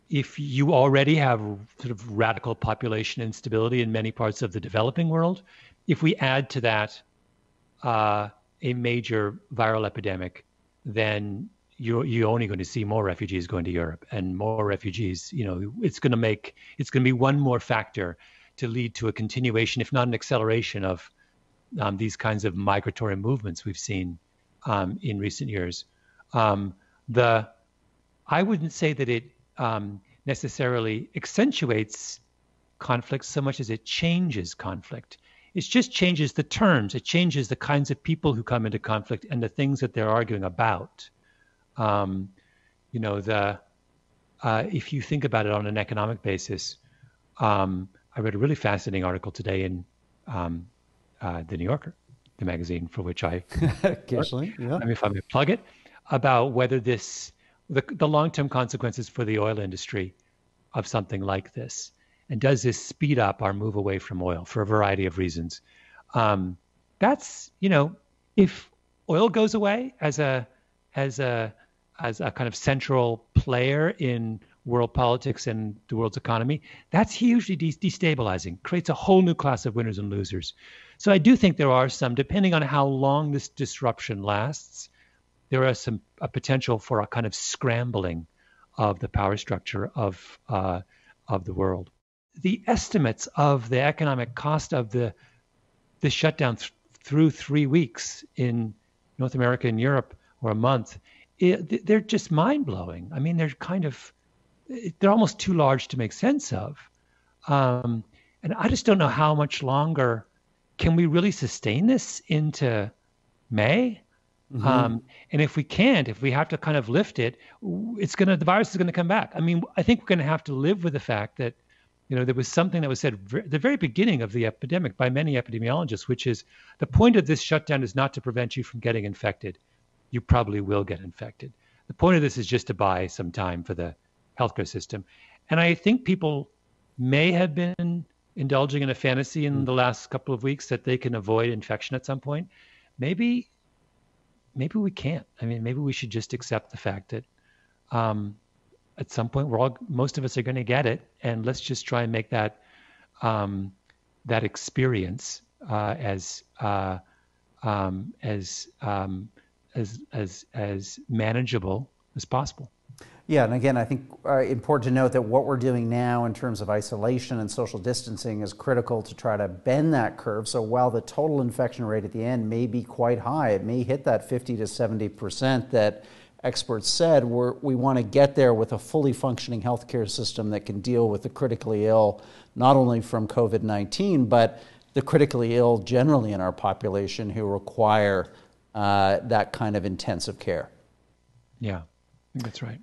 if you already have sort of radical population instability in many parts of the developing world, if we add to that a major viral epidemic, then you're only going to see more refugees going to Europe, and more refugees. It's going to be one more factor to lead to a continuation, if not an acceleration, of these kinds of migratory movements we've seen in recent years. The I wouldn't say that it necessarily accentuates conflict so much as it changes conflict. It just changes the terms. It changes the kinds of people who come into conflict and the things that they're arguing about. If you think about it on an economic basis, I read a really fascinating article today in the New Yorker, the magazine for which I occasionally, yeah. I mean, if I may plug it, about whether the long-term consequences for the oil industry of something like this, and does this speed up our move away from oil for a variety of reasons? That's, if oil goes away as a kind of central player in world politics and the world's economy, that's hugely destabilizing, creates a whole new class of winners and losers. So I do think there are some, depending on how long this disruption lasts, there are a potential for a kind of scrambling of the power structure of the world. The estimates of the economic cost of the shutdown through 3 weeks in North America and Europe, or a month, they're just mind-blowing. I mean, they're almost too large to make sense of. And I just don't know how much longer can we really sustain this into May. Mm-hmm. And if we can't, if we have to kind of lift it, the virus is going to come back. I mean, I think we're going to have to live with the fact that, there was something that was said at the very beginning of the epidemic by many epidemiologists, which is the point of this shutdown is not to prevent you from getting infected. You probably will get infected. The point of this is just to buy some time for the healthcare system. And I think people may have been indulging in a fantasy in the last couple of weeks that they can avoid infection at some point. Maybe we can't. I mean, maybe we should just accept the fact that at some point most of us are going to get it, and let's just try and make that experience as manageable as possible. Yeah, and again, I think important to note that what we're doing now in terms of isolation and social distancing is critical to try to bend that curve. So while the total infection rate at the end may be quite high, it may hit that 50 to 70% that experts said, we want to get there with a fully functioning healthcare system that can deal with the critically ill, not only from COVID-19, but the critically ill generally in our population who require that kind of intensive care. Yeah, I think that's right.